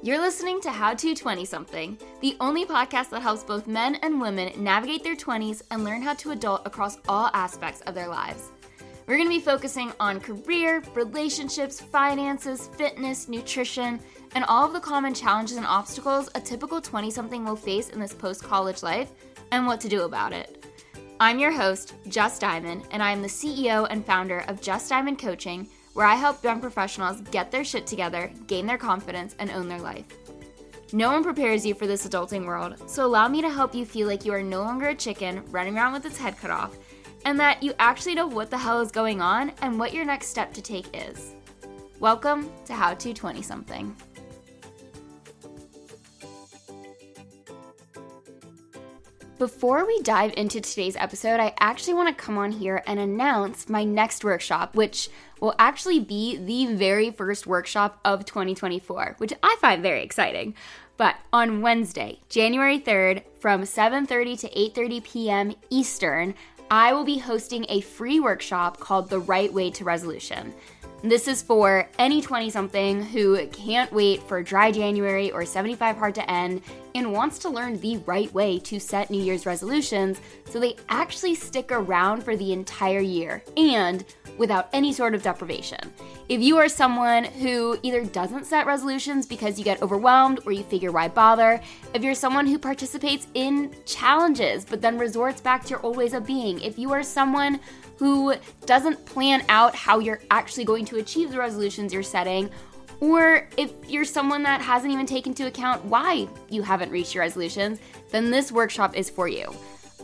You're listening to How to 20-something, the only podcast that helps both men and women navigate their 20s and learn how to adult across all aspects of their lives. We're going to be focusing on career, relationships, finances, fitness, nutrition, and all of the common challenges and obstacles a typical 20-something will face in this post-college life and what to do about it. I'm your host, Just Diamond, and I am the CEO and founder of Just Diamond Coaching, where I help young professionals get their shit together, gain their confidence, and own their life. No one prepares you for this adulting world, so allow me to help you feel like you are no longer a chicken running around with its head cut off, and that you actually know what the hell is going on and what your next step to take is. Welcome to How to 20-something. Before we dive into today's episode, I actually want to come on here and announce my next workshop, which will actually be the very first workshop of 2024, which I find very exciting. But on Wednesday, January 3rd, from 7:30 to 8:30 p.m. Eastern, I will be hosting a free workshop called The Right Way to Resolution. This is for any 20-something who can't wait for dry January or 75 hard to end and wants to learn the right way to set New Year's resolutions so they actually stick around for the entire year and without any sort of deprivation. If you are someone who either doesn't set resolutions because you get overwhelmed or you figure why bother, if you're someone who participates in challenges but then resorts back to your old ways of being, if you are someone who doesn't plan out how you're actually going to achieve the resolutions you're setting, or if you're someone that hasn't even taken into account why you haven't reached your resolutions, then this workshop is for you.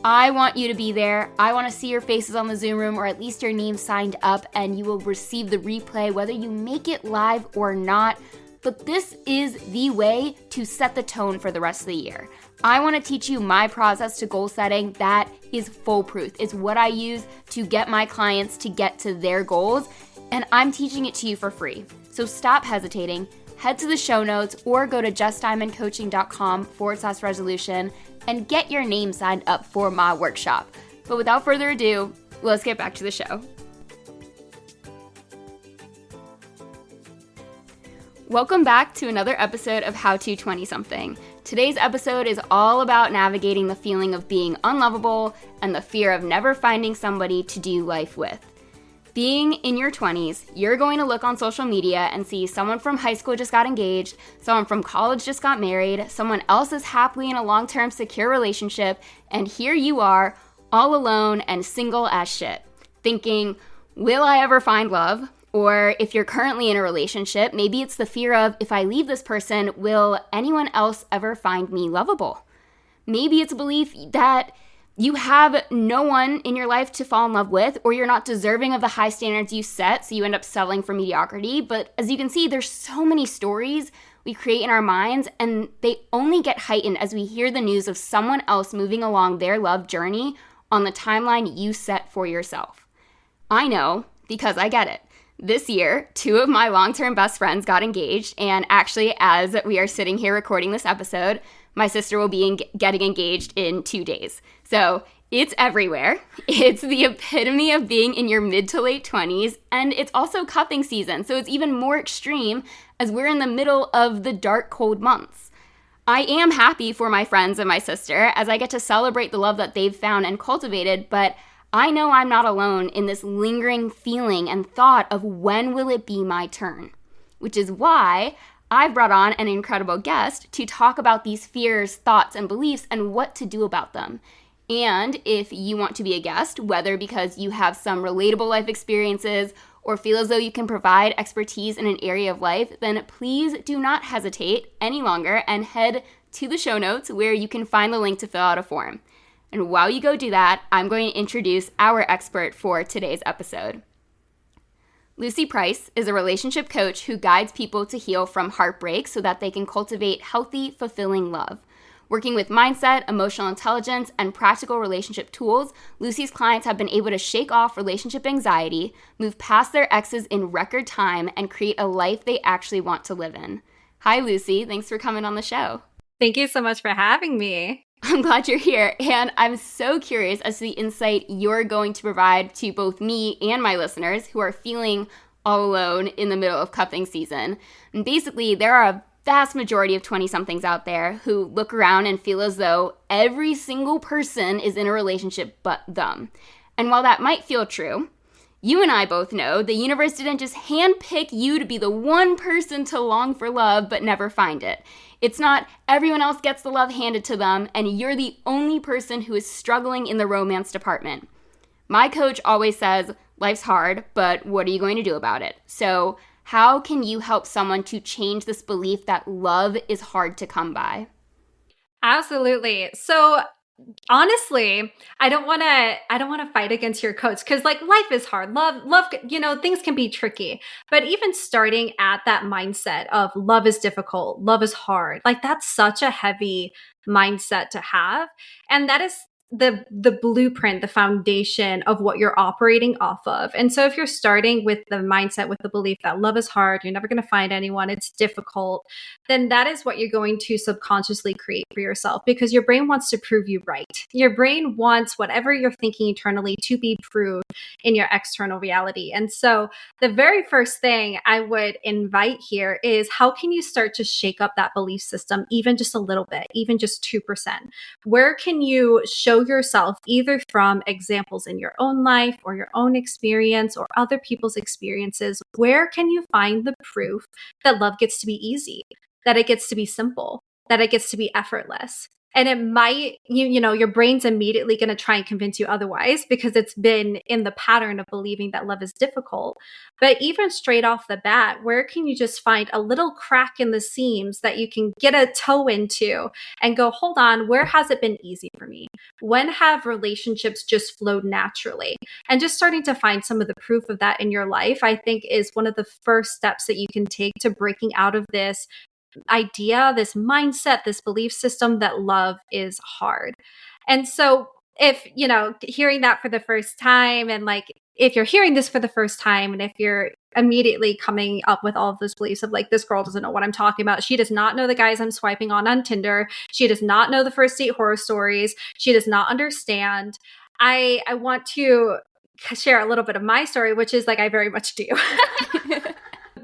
I want you to be there. I want to see your faces on the Zoom room, or at least your name signed up, and you will receive the replay whether you make it live or not. But this is the way to set the tone for the rest of the year. I want to teach you my process to goal setting that is foolproof. It's what I use to get my clients to get to their goals, and I'm teaching it to you for free. So stop hesitating, head to the show notes, or go to justdiamondcoaching.com/resolution and get your name signed up for my workshop. But without further ado, let's get back to the show. Welcome back to another episode of How to 20-something. Today's episode is all about navigating the feeling of being unlovable and the fear of never finding somebody to do life with. Being in your 20s, you're going to look on social media and see someone from high school just got engaged, someone from college just got married, someone else is happily in a long-term secure relationship, and here you are, all alone and single as shit, thinking, will I ever find love? Or if you're currently in a relationship, maybe it's the fear of, if I leave this person, will anyone else ever find me lovable? Maybe it's a belief that you have no one in your life to fall in love with, or you're not deserving of the high standards you set, so you end up settling for mediocrity. But as you can see, there's so many stories we create in our minds, and they only get heightened as we hear the news of someone else moving along their love journey on the timeline you set for yourself. I know, because I get it. This year, 2 of my long-term best friends got engaged, and actually, as we are sitting here recording this episode, my sister will be getting engaged in 2 days. So it's everywhere. It's the epitome of being in your mid to late 20s, and it's also cuffing season, so it's even more extreme as we're in the middle of the dark, cold months. I am happy for my friends and my sister as I get to celebrate the love that they've found and cultivated, but I know I'm not alone in this lingering feeling and thought of when will it be my turn, which is why I've brought on an incredible guest to talk about these fears, thoughts, and beliefs and what to do about them. And if you want to be a guest, whether because you have some relatable life experiences or feel as though you can provide expertise in an area of life, then please do not hesitate any longer and head to the show notes where you can find the link to fill out a form. And while you go do that, I'm going to introduce our expert for today's episode. Lucy Price is a relationship coach who guides people to heal from heartbreak so that they can cultivate healthy, fulfilling love. Working with mindset, emotional intelligence, and practical relationship tools, Lucy's clients have been able to shake off relationship anxiety, move past their exes in record time, and create a life they actually want to live in. Hi, Lucy. Thanks for coming on the show. Thank you so much for having me. I'm glad you're here, and I'm so curious as to the insight you're going to provide to both me and my listeners who are feeling all alone in the middle of cuffing season. And basically, there are a vast majority of 20-somethings out there who look around and feel as though every single person is in a relationship but them. And while that might feel true, you and I both know the universe didn't just handpick you to be the one person to long for love but never find it. It's not everyone else gets the love handed to them and you're the only person who is struggling in the romance department. My coach always says, life's hard, but what are you going to do about it? So how can you help someone to change this belief that love is hard to come by? Absolutely. So honestly, I don't want to fight against your coach because like life is hard. Love, things can be tricky. But even starting at that mindset of love is difficult, love is hard, like that's such a heavy mindset to have. And that is the blueprint, the foundation of what you're operating off of. And so if you're starting with the mindset, with the belief that love is hard, you're never going to find anyone, it's difficult, then that is what you're going to subconsciously create for yourself because your brain wants to prove you right. Your brain wants whatever you're thinking internally to be proved in your external reality. And so the very first thing I would invite here is how can you start to shake up that belief system even just a little bit, even just 2%? Where can you show yourself either from examples in your own life or your own experience or other people's experiences? Where can you find the proof that love gets to be easy, that it gets to be simple, that it gets to be effortless? And it might, your brain's immediately going to try and convince you otherwise because it's been in the pattern of believing that love is difficult. But even straight off the bat, where can you just find a little crack in the seams that you can get a toe into and go, hold on, where has it been easy for me? When have relationships just flowed naturally? And just starting to find some of the proof of that in your life, I think is one of the first steps that you can take to breaking out of this idea, this mindset, this belief system that love is hard. And so if, hearing that for the first time and like, if you're hearing this for the first time and if you're immediately coming up with all of those beliefs of like, this girl doesn't know what I'm talking about. She does not know the guys I'm swiping on Tinder. She does not know the first date horror stories. She does not understand. I want to share a little bit of my story, which is like, I very much do.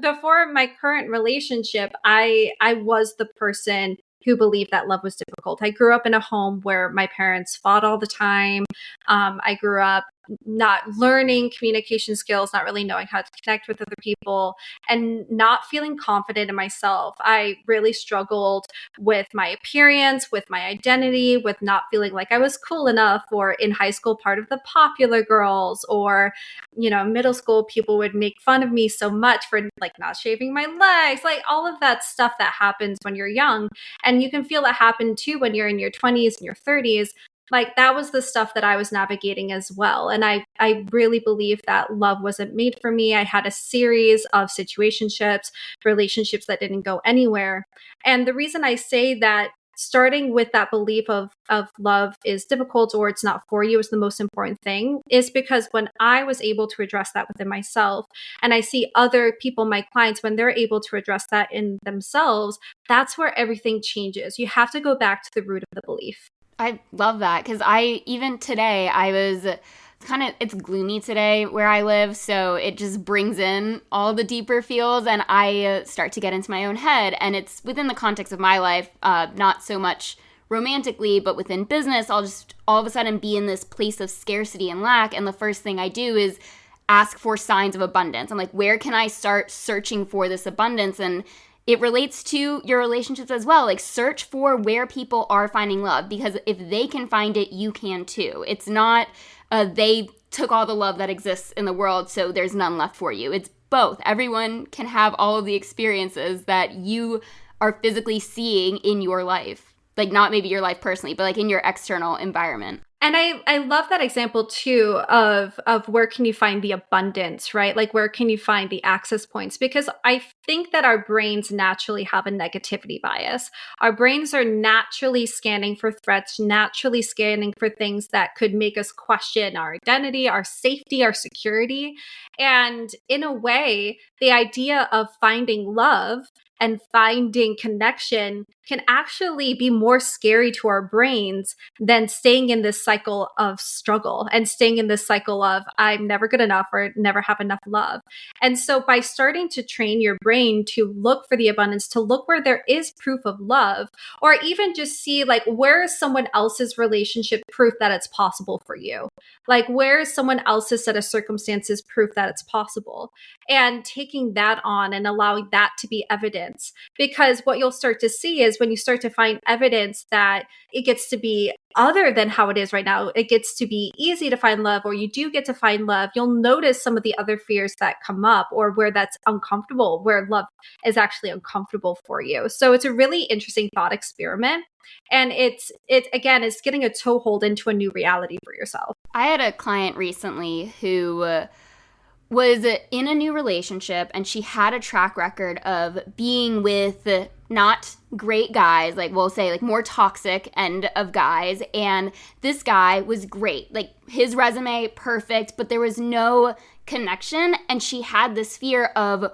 Before my current relationship, I was the person who believed that love was difficult. I grew up in a home where my parents fought all the time. I grew up not learning communication skills, not really knowing how to connect with other people, and not feeling confident in myself. I really struggled with my appearance, with my identity, with not feeling like I was cool enough, or in high school, part of the popular girls, or, middle school, people would make fun of me so much for like not shaving my legs, like all of that stuff that happens when you're young. And you can feel that happen too when you're in your 20s and your 30s. Like that was the stuff that I was navigating as well. And I really believe that love wasn't made for me. I had a series of situationships, relationships that didn't go anywhere. And the reason I say that starting with that belief of love is difficult or it's not for you is the most important thing is because when I was able to address that within myself and I see other people, my clients, when they're able to address that in themselves, that's where everything changes. You have to go back to the root of the belief. I love that because even today, I was it's gloomy today where I live, so it just brings in all the deeper feels and I start to get into my own head. And it's within the context of my life, not so much romantically, but within business, I'll just all of a sudden be in this place of scarcity and lack. And the first thing I do is ask for signs of abundance. I'm like, where can I start searching for this abundance? And it relates to your relationships as well. Like search for where people are finding love because if they can find it, you can too. It's not they took all the love that exists in the world, so there's none left for you. It's both. Everyone can have all of the experiences that you are physically seeing in your life. Like not maybe your life personally, but like in your external environment. And I love that example too of where can you find the abundance, right? Like where can you find the access points? Because I think that our brains naturally have a negativity bias. Our brains are naturally scanning for threats, naturally scanning for things that could make us question our identity, our safety, our security. And in a way, the idea of finding love and finding connection can actually be more scary to our brains than staying in this cycle of struggle and staying in this cycle of I'm never good enough or never have enough love. And so by starting to train your brain to look for the abundance, to look where there is proof of love, or even just see like where is someone else's relationship proof that it's possible for you? Like where is someone else's set of circumstances proof that it's possible? And taking that on and allowing that to be evidence. Because what you'll start to see is when you start to find evidence that it gets to be other than how it is right now, it gets to be easy to find love, or you do get to find love, you'll notice some of the other fears that come up or where that's uncomfortable, where love is actually uncomfortable for you. So it's a really interesting thought experiment. And it's getting a toehold into a new reality for yourself. I had a client recently who was in a new relationship, and she had a track record of being with not great guys, like we'll say like more toxic end of guys, and this guy was great, like his resume perfect, but there was no connection, and she had this fear of,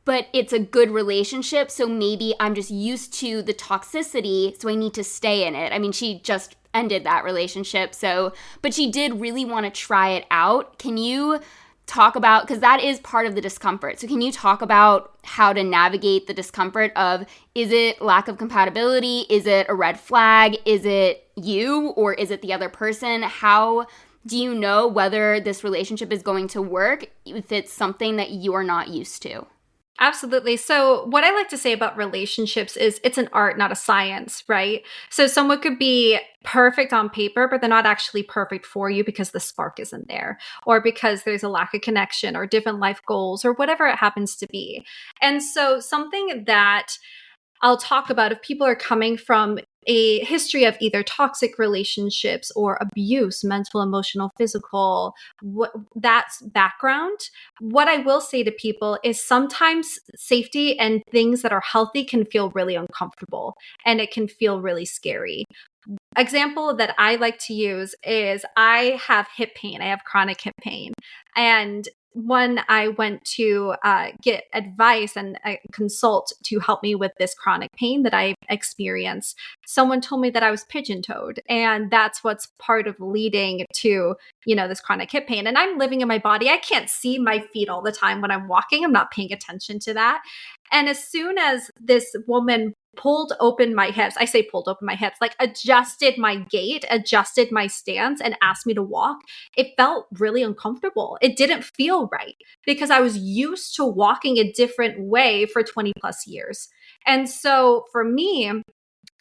but it's a good relationship, so maybe I'm just used to the toxicity, so I need to stay in it. I mean, she just ended that relationship, so, but she did really want to try it out. Can you talk about, because that is part of the discomfort, so can you talk about how to navigate the discomfort of, is it lack of compatibility, is it a red flag, is it you, or is it the other person? How do you know whether this relationship is going to work if it's something that you are not used to? Absolutely. So what I like to say about relationships is it's an art, not a science, right? So someone could be perfect on paper, but they're not actually perfect for you because the spark isn't there, or because there's a lack of connection or different life goals or whatever it happens to be. And so something that I'll talk about if people are coming from a history of either toxic relationships or abuse, mental, emotional, physical, that's background. What I will say to people is sometimes safety and things that are healthy can feel really uncomfortable and it can feel really scary. Example that I like to use is I have hip pain. I have chronic hip pain. And when I went to get advice and consult to help me with this chronic pain that I experience, someone told me that I was pigeon-toed. And that's what's part of leading to, this chronic hip pain. And I'm living in my body. I can't see my feet all the time when I'm walking. I'm not paying attention to that. And as soon as this woman pulled open my hips, I say pulled open my hips, like adjusted my gait, adjusted my stance, and asked me to walk, it felt really uncomfortable. It didn't feel right because I was used to walking a different way for 20 plus years. And so for me,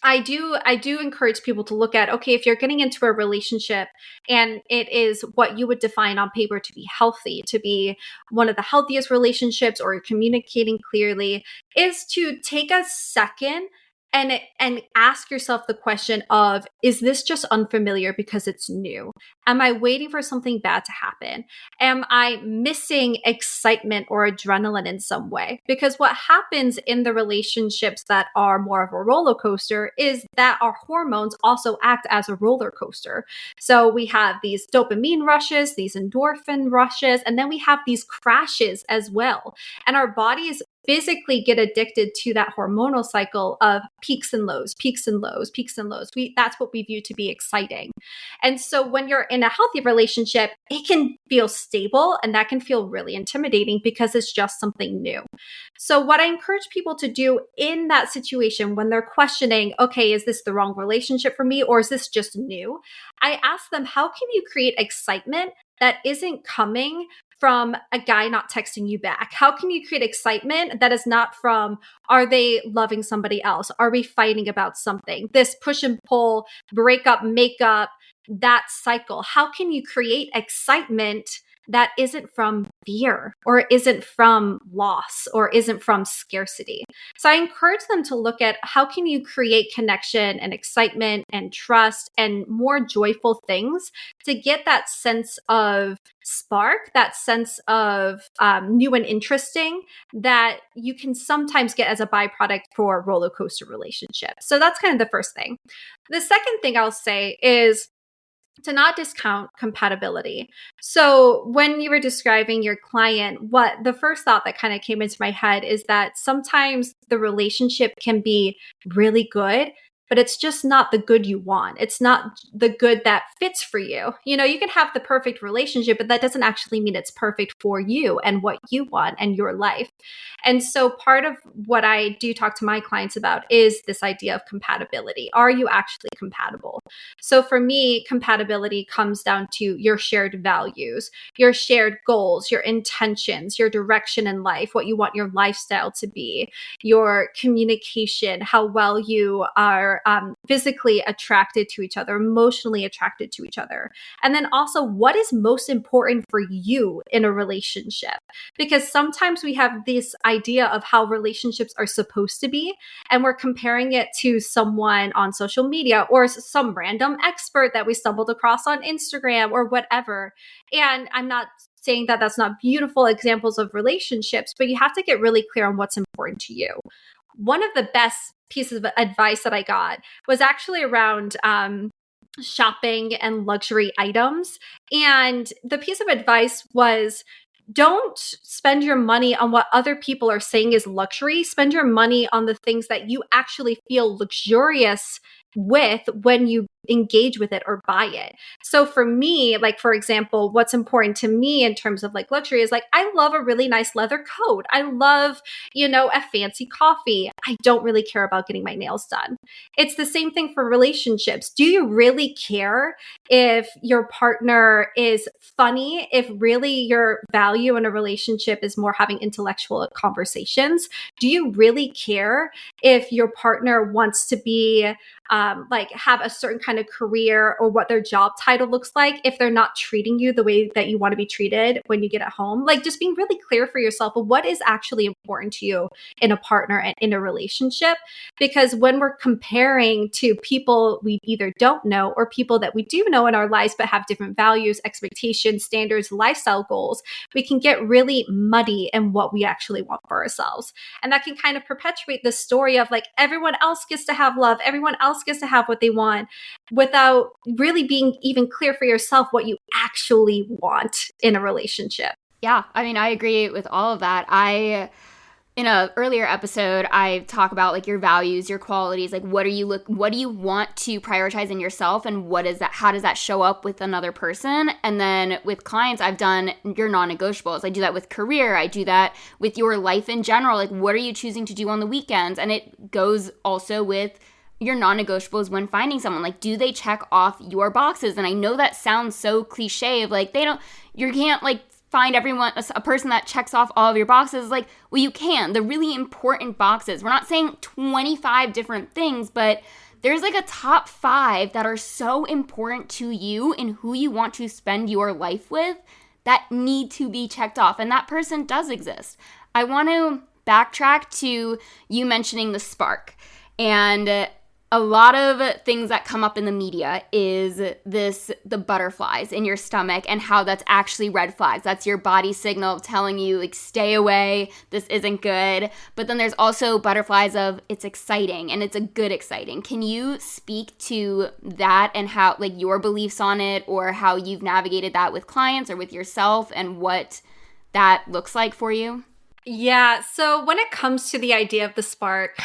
I do encourage people to look at, okay, if you're getting into a relationship and it is what you would define on paper to be healthy, to be one of the healthiest relationships, or you're communicating clearly, is to take a second and ask yourself the question of, is this just unfamiliar because it's new? Am I waiting for something bad to happen? Am I missing excitement or adrenaline in some way? Because what happens in the relationships that are more of a roller coaster is that our hormones also act as a roller coaster. So we have these dopamine rushes, these endorphin rushes, and then we have these crashes as well. And our bodies physically get addicted to that hormonal cycle of peaks and lows, peaks and lows, peaks and lows. That's what we view to be exciting. And so when you're in a healthy relationship, it can feel stable, and that can feel really intimidating because it's just something new. So what I encourage people to do in that situation when they're questioning, okay, is this the wrong relationship for me, or is this just new? I ask them, how can you create excitement that isn't coming from a guy not texting you back? How can you create excitement that is not from, are they loving somebody else? Are we fighting about something? This push and pull, breakup, makeup, that cycle. How can you create excitement that isn't from fear, or isn't from loss, or isn't from scarcity? So I encourage them to look at, how can you create connection and excitement and trust and more joyful things to get that sense of spark, that sense of new and interesting that you can sometimes get as a byproduct for a roller coaster relationship. So that's kind of the first thing. The second thing I'll say is, to not discount compatibility. So when you were describing your client, what the first thought that kind of came into my head is that sometimes the relationship can be really good, but it's just not the good you want. It's not the good that fits for you. You know, you can have the perfect relationship, but that doesn't actually mean it's perfect for you and what you want and your life. And so part of what I do talk to my clients about is this idea of compatibility. Are you actually compatible? So for me, compatibility comes down to your shared values, your shared goals, your intentions, your direction in life, what you want your lifestyle to be, your communication, how well you are physically attracted to each other, emotionally attracted to each other. And then also, what is most important for you in a relationship? Because sometimes we have this idea of how relationships are supposed to be, and we're comparing it to someone on social media or some random expert that we stumbled across on Instagram or whatever. And I'm not saying that that's not beautiful examples of relationships, but you have to get really clear on what's important to you. One of the best pieces of advice that I got was actually around shopping and luxury items. And the piece of advice was, don't spend your money on what other people are saying is luxury. Spend your money on the things that you actually feel luxurious with when you engage with it or buy it. So for me, like, for example, what's important to me in terms of like luxury is like, I love a really nice leather coat. I love, a fancy coffee. I don't really care about getting my nails done. It's the same thing for relationships. Do you really care if your partner is funny, if really your value in a relationship is more having intellectual conversations? Do you really care if your partner wants to be have a certain kind of career or what their job title looks like if they're not treating you the way that you want to be treated when you get at home? Like, just being really clear for yourself of what is actually important to you in a partner and in a relationship. Because when we're comparing to people we either don't know or people that we do know in our lives but have different values, expectations, standards, lifestyle goals, we can get really muddy in what we actually want for ourselves. And that can kind of perpetuate the story of like, everyone else gets to have love, everyone else gets to have what they want, without really being even clear for yourself what you actually want in a relationship. Yeah, I mean, I agree with all of that. In a earlier episode, I talk about like your values, your qualities, like what do you want to prioritize in yourself, and what is that, how does that show up with another person? And then with clients, I've done your non-negotiables. I do that with career. I do that with your life in general. Like, what are you choosing to do on the weekends? And it goes also with your non-negotiables when finding someone. Like, do they check off your boxes? And I know that sounds so cliche of like, you can't like find a person that checks off all of your boxes. Like, well, you can. The really important boxes. We're not saying 25 different things, but there's like a top 5 that are so important to you and who you want to spend your life with that need to be checked off. And that person does exist. I want to backtrack to you mentioning the spark. And a lot of things that come up in the media is the butterflies in your stomach and how that's actually red flags. That's your body signal telling you, like, stay away, this isn't good. But then there's also butterflies of it's exciting, and it's a good exciting. Can you speak to that and how, like, your beliefs on it, or how you've navigated that with clients or with yourself, and what that looks like for you? Yeah. So when it comes to the idea of the spark,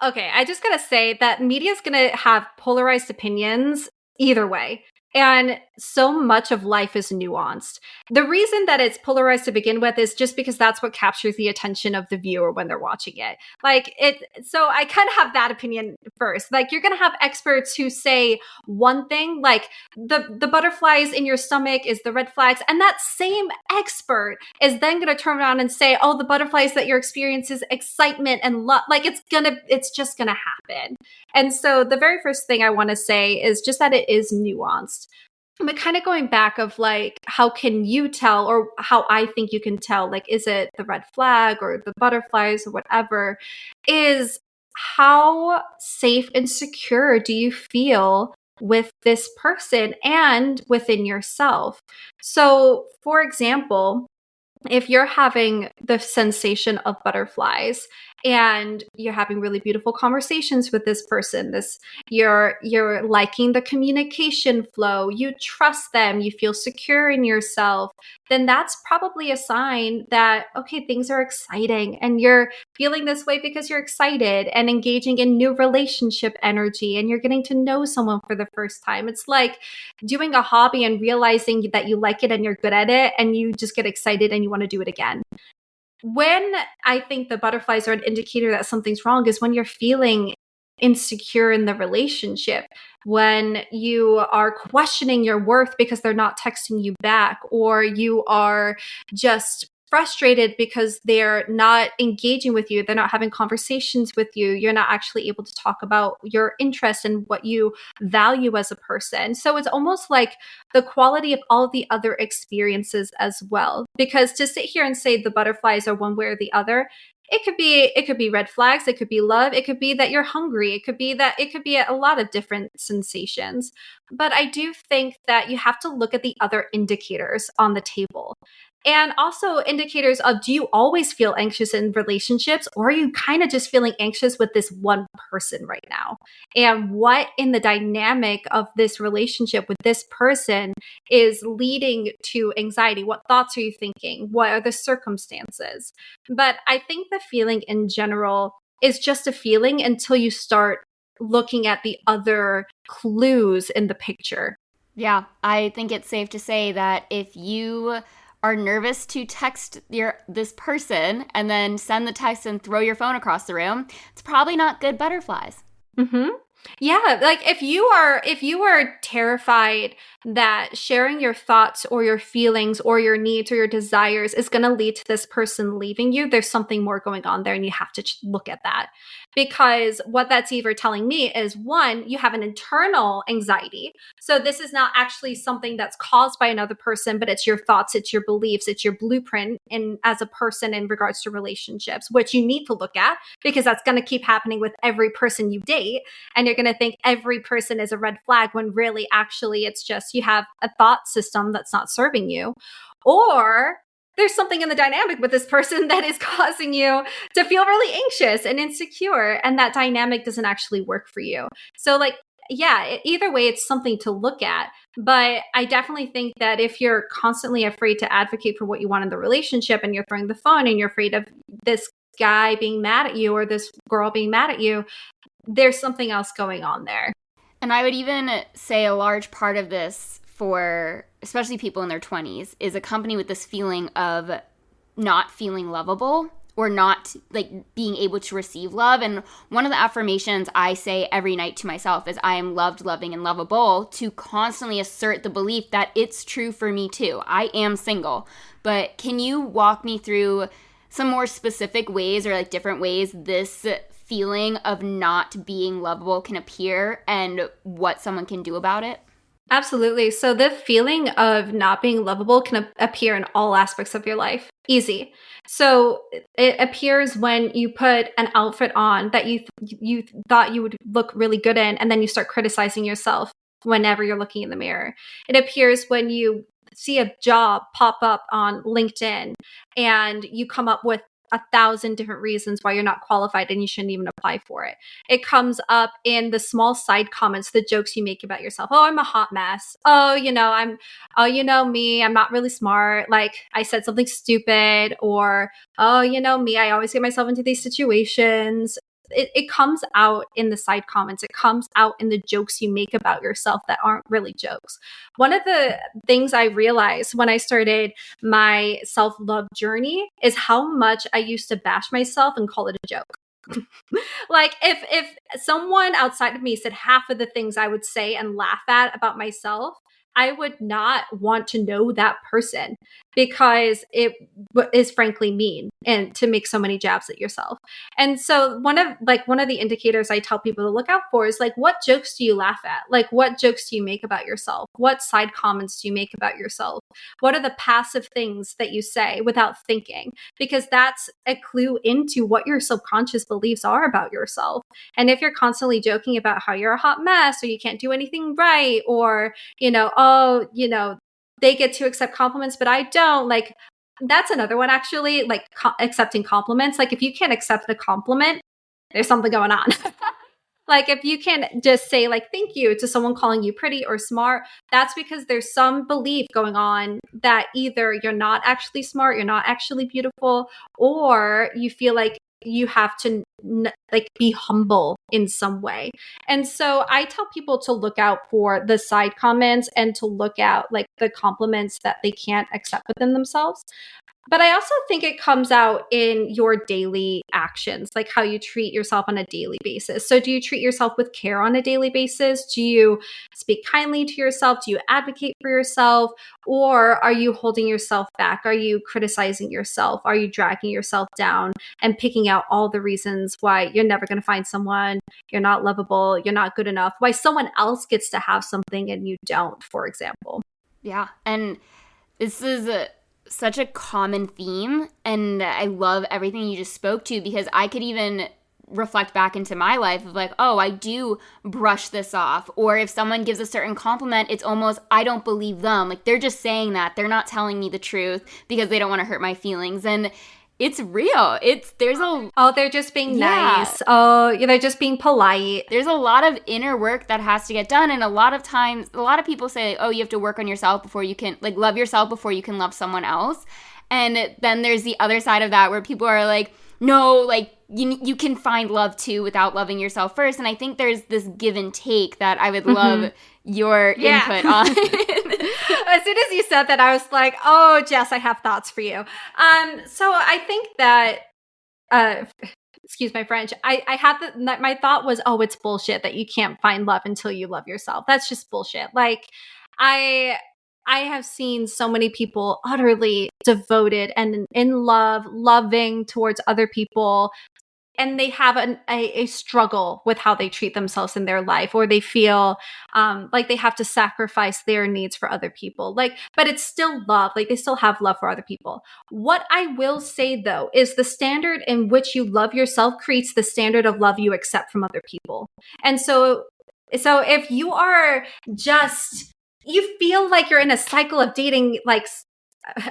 okay, I just gotta say that media is gonna have polarized opinions either way. And so much of life is nuanced. The reason that it's polarized to begin with is just because that's what captures the attention of the viewer when they're watching it. So I kind of have that opinion first. Like, you're going to have experts who say one thing, like the butterflies in your stomach is the red flags. And that same expert is then going to turn around and say, oh, the butterflies that you're experiencing is excitement and love. Like, it's just going to happen. And so the very first thing I want to say is just that it is nuanced. But kind of going back of like, how can you tell, or how I think you can tell, like, is it the red flag or the butterflies or whatever, is how safe and secure do you feel with this person and within yourself? So, for example, if you're having the sensation of butterflies and you're having really beautiful conversations with this person. You're liking the communication flow, you trust them, you feel secure in yourself, then that's probably a sign that, okay, things are exciting, and you're feeling this way because you're excited and engaging in new relationship energy, and you're getting to know someone for the first time. It's like doing a hobby and realizing that you like it and you're good at it, and you just get excited and you want to do it again. When I think the butterflies are an indicator that something's wrong is when you're feeling insecure in the relationship, when you are questioning your worth because they're not texting you back, or you are just frustrated because they're not engaging with you, they're not having conversations with you, you're not actually able to talk about your interest and what you value as a person. So it's almost like the quality of all of the other experiences as well. Because to sit here and say the butterflies are one way or the other, it could be red flags, it could be love, it could be that you're hungry, it could be a lot of different sensations. But I do think that you have to look at the other indicators on the table. And also indicators of, do you always feel anxious in relationships, or are you kind of just feeling anxious with this one person right now? And what in the dynamic of this relationship with this person is leading to anxiety? What thoughts are you thinking? What are the circumstances? But I think the feeling in general is just a feeling until you start looking at the other clues in the picture. Yeah, I think it's safe to say that if you are nervous to text this person and then send the text and throw your phone across the room, it's probably not good butterflies. Mm-hmm. Yeah, like if you are terrified that sharing your thoughts or your feelings or your needs or your desires is going to lead to this person leaving you, there's something more going on there, and you have to look at that. Because what that's either telling me is, one, you have an internal anxiety. So this is not actually something that's caused by another person, but it's your thoughts, it's your beliefs, it's your blueprint in as a person in regards to relationships, which you need to look at, because that's going to keep happening with every person you date. And you're going to think every person is a red flag, when really actually it's just you have a thought system that's not serving you. Or there's something in the dynamic with this person that is causing you to feel really anxious and insecure, and that dynamic doesn't actually work for you. So like, yeah, either way, it's something to look at. But I definitely think that if you're constantly afraid to advocate for what you want in the relationship, and you're throwing the phone, and you're afraid of this guy being mad at you or this girl being mad at you, there's something else going on there. And I would even say a large part of this, for especially people in their 20s, is accompanied with this feeling of not feeling lovable, or not like being able to receive love. And one of the affirmations I say every night to myself is, I am loved, loving, and lovable, to constantly assert the belief that it's true for me too. I am single. But can you walk me through some more specific ways, or like different ways this feeling of not being lovable can appear, and what someone can do about it? Absolutely. So the feeling of not being lovable can appear in all aspects of your life. Easy. So it appears when you put an outfit on that you thought you would look really good in, and then you start criticizing yourself whenever you're looking in the mirror. It appears when you see a job pop up on LinkedIn, and you come up with 1,000 different reasons why you're not qualified and you shouldn't even apply for it. It comes up in the small side comments, the jokes you make about yourself. Oh, I'm a hot mess. Oh, me, I'm not really smart. Like, I said something stupid. Or, oh, me, I always get myself into these situations. It comes out in the side comments. It comes out in the jokes you make about yourself that aren't really jokes. One of the things I realized when I started my self-love journey is how much I used to bash myself and call it a joke. Like, if someone outside of me said half of the things I would say and laugh at about myself, I would not want to know that person, because it is frankly mean, and to make so many jabs at yourself. And so one of the indicators I tell people to look out for is, like, what jokes do you laugh at? Like, what jokes do you make about yourself? What side comments do you make about yourself? What are the passive things that you say without thinking? Because that's a clue into what your subconscious beliefs are about yourself. And if you're constantly joking about how you're a hot mess, or you can't do anything right, or, oh, they get to accept compliments, but I don't. Like, that's another one actually, like accepting compliments. Like if you can't accept a compliment, there's something going on. Like if you can just say like thank you to someone calling you pretty or smart, that's because there's some belief going on that either you're not actually smart, you're not actually beautiful, or you feel like you have to like be humble in some way. And so I tell people to look out for the side comments and to look out like the compliments that they can't accept within themselves. But I also think it comes out in your daily actions, like how you treat yourself on a daily basis. So, do you treat yourself with care on a daily basis? Do you speak kindly to yourself? Do you advocate for yourself? Or are you holding yourself back? Are you criticizing yourself? Are you dragging yourself down and picking out all the reasons why you're never going to find someone, you're not lovable, you're not good enough, why someone else gets to have something and you don't, for example? Yeah. And this is such a common theme, and I love everything you just spoke to, because I could even reflect back into my life of like, oh, I do brush this off. Or if someone gives a certain compliment, it's almost, I don't believe them. Like they're just saying that. They're not telling me the truth because they don't want to hurt my feelings. And it's real. They're just being nice. Oh, yeah, they're just being polite. There's a lot of inner work that has to get done, and a lot of times, a lot of people say, oh, you have to work on yourself before you can, like, love yourself before you can love someone else. And then there's the other side of that where people are like, no, like, you can find love too without loving yourself first. And I think there's this give and take that I would love your input on. As soon as you said that, I was like, oh, Jess, I have thoughts for you. So I think that, excuse my French, I had my thought was, oh, it's bullshit that you can't find love until you love yourself. That's just bullshit. Like, I have seen so many people utterly devoted and in love, loving towards other people, and they have a struggle with how they treat themselves in their life, or they feel like they have to sacrifice their needs for other people. Like, but it's still love. Like they still have love for other people. What I will say though is the standard in which you love yourself creates the standard of love you accept from other people. And so if you are just, you feel like you're in a cycle of dating like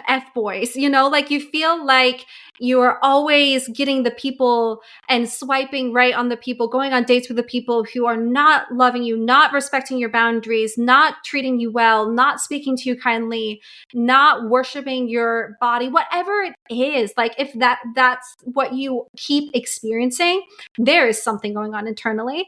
F boys, you know, like you feel like you're always getting the people and swiping right on the people, going on dates with the people who are not loving you, not respecting your boundaries, not treating you well, not speaking to you kindly, not worshiping your body, whatever it is. Like if that's what you keep experiencing, there is something going on internally.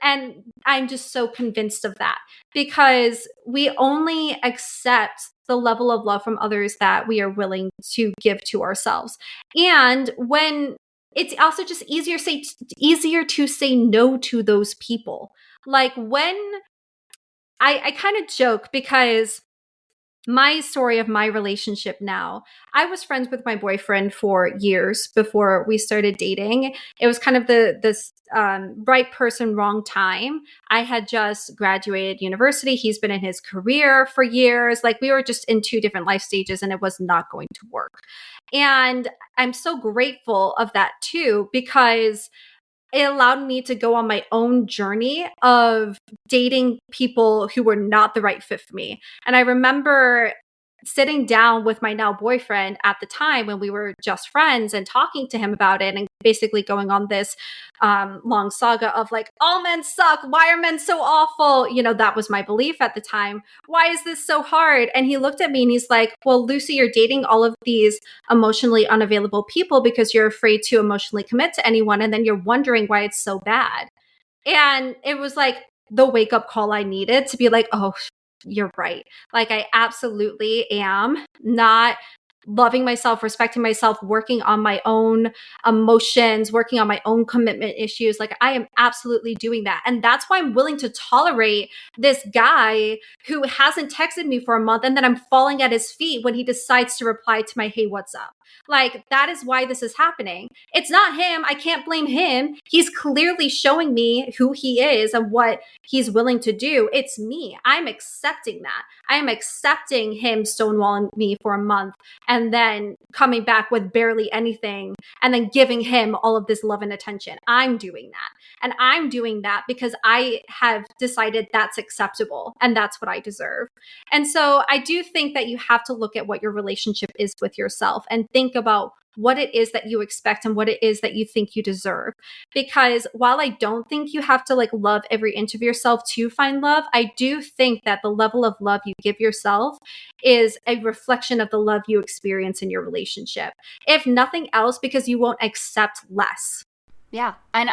And I'm just so convinced of that, because we only accept the level of love from others that we are willing to give to ourselves. And when it's also just easier to say no to those people. Like when I kind of joke, because my story of my relationship now, I was friends with my boyfriend for years before we started dating. It was kind of this right person, wrong time. I had just graduated university. He's been in his career for years. Like we were just in two different life stages, and it was not going to work. And I'm so grateful of that too, because it allowed me to go on my own journey of dating people who were not the right fit for me. And I remember sitting down with my now boyfriend at the time when we were just friends and talking to him about it, and basically going on this long saga of like, all men suck. Why are men so awful? You know, that was my belief at the time. Why is this so hard? And he looked at me and he's like, well, Lucy, you're dating all of these emotionally unavailable people because you're afraid to emotionally commit to anyone. And then you're wondering why it's so bad. And it was like the wake up call I needed to be like, oh, you're right. Like I absolutely am not loving myself, respecting myself, working on my own emotions, working on my own commitment issues. Like I am absolutely doing that. And that's why I'm willing to tolerate this guy who hasn't texted me for a month, and then I'm falling at his feet when he decides to reply to my, hey, what's up? Like, that is why this is happening. It's not him. I can't blame him. He's clearly showing me who he is and what he's willing to do. It's me. I'm accepting that. I am accepting him stonewalling me for a month and then coming back with barely anything and then giving him all of this love and attention. I'm doing that. And I'm doing that because I have decided that's acceptable and that's what I deserve. And so I do think that you have to look at what your relationship is with yourself and think about what it is that you expect and what it is that you think you deserve. Because while I don't think you have to like love every inch of yourself to find love, I do think that the level of love you give yourself is a reflection of the love you experience in your relationship. If nothing else, because you won't accept less. Yeah. And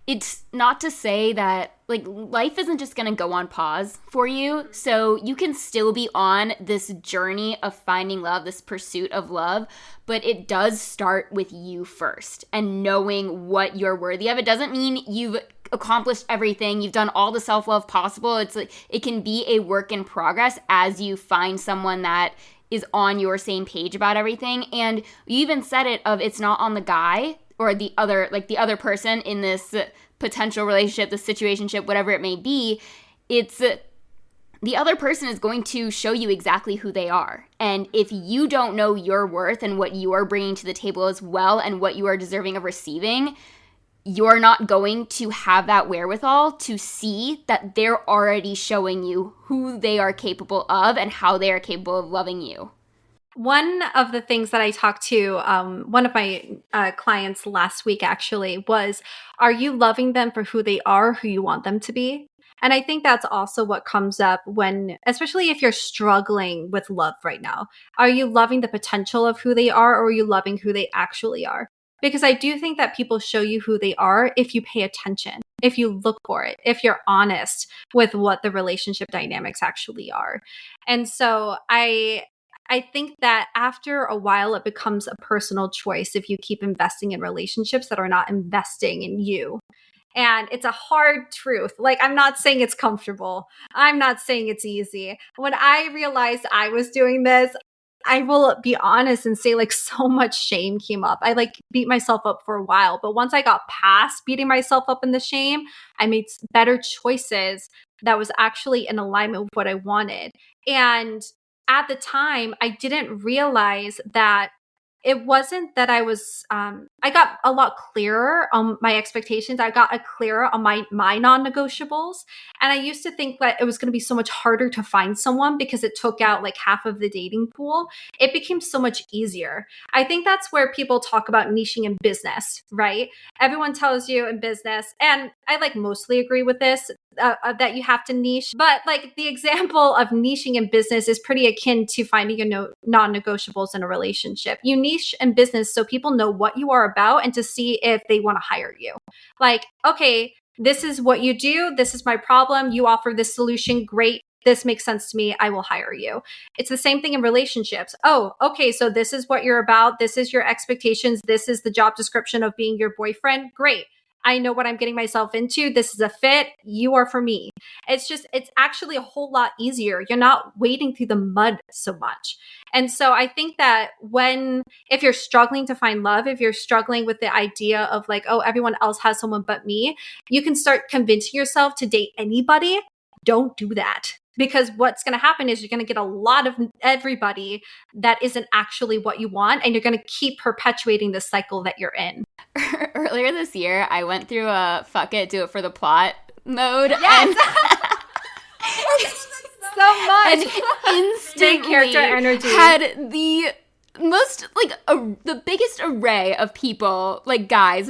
it's not to say that like life isn't just going to go on pause for you. So you can still be on this journey of finding love, this pursuit of love, but it does start with you first and knowing what you're worthy of. It doesn't mean you've accomplished everything, you've done all the self-love possible. It's like it can be a work in progress as you find someone that is on your same page about everything. And you even said it of it's not on the guy or the other person in this potential relationship, the situationship, whatever it may be. It's the other person is going to show you exactly who they are. And if you don't know your worth and what you are bringing to the table as well and what you are deserving of receiving, you're not going to have that wherewithal to see that they're already showing you who they are capable of and how they are capable of loving you. One of the things that I talked to one of my clients last week actually was, are you loving them for who they are, who you want them to be? And I think that's also what comes up when, especially if you're struggling with love right now. Are you loving the potential of who they are, or are you loving who they actually are? Because I do think that people show you who they are if you pay attention, if you look for it, if you're honest with what the relationship dynamics actually are. And so I think that after a while, it becomes a personal choice if you keep investing in relationships that are not investing in you. And it's a hard truth. Like, I'm not saying it's comfortable. I'm not saying it's easy. When I realized I was doing this, I will be honest and say like so much shame came up. I like beat myself up for a while. But once I got past beating myself up in the shame, I made better choices that was actually in alignment with what I wanted. And at the time, I didn't realize that it wasn't that I was, I got a lot clearer on my expectations. I got clearer on my non-negotiables. And I used to think that it was going to be so much harder to find someone because it took out like half of the dating pool. It became so much easier. I think that's where people talk about niching in business, right? Everyone tells you in business, and I like mostly agree with this, that you have to niche. But like the example of niching in business is pretty akin to finding your non-negotiables in a relationship. You niche in business so people know what you are about and to see if they want to hire you. Like, okay, this is what you do. This is my problem. You offer this solution. Great. This makes sense to me. I will hire you. It's the same thing in relationships. Oh, okay. So this is what you're about. This is your expectations. This is the job description of being your boyfriend. Great. I know what I'm getting myself into. This is a fit. You are for me. It's actually a whole lot easier. You're not wading through the mud so much. And so I think that if you're struggling to find love, if you're struggling with the idea of like, oh, everyone else has someone but me, you can start convincing yourself to date anybody. Don't do that. Because what's going to happen is you're going to get a lot of everybody that isn't actually what you want, and you're going to keep perpetuating the cycle that you're in. Earlier this year, I went through a fuck it, do it for the plot mode. Yes! So much. And instantly character energy. Had the most, like, the biggest array of people, like, guys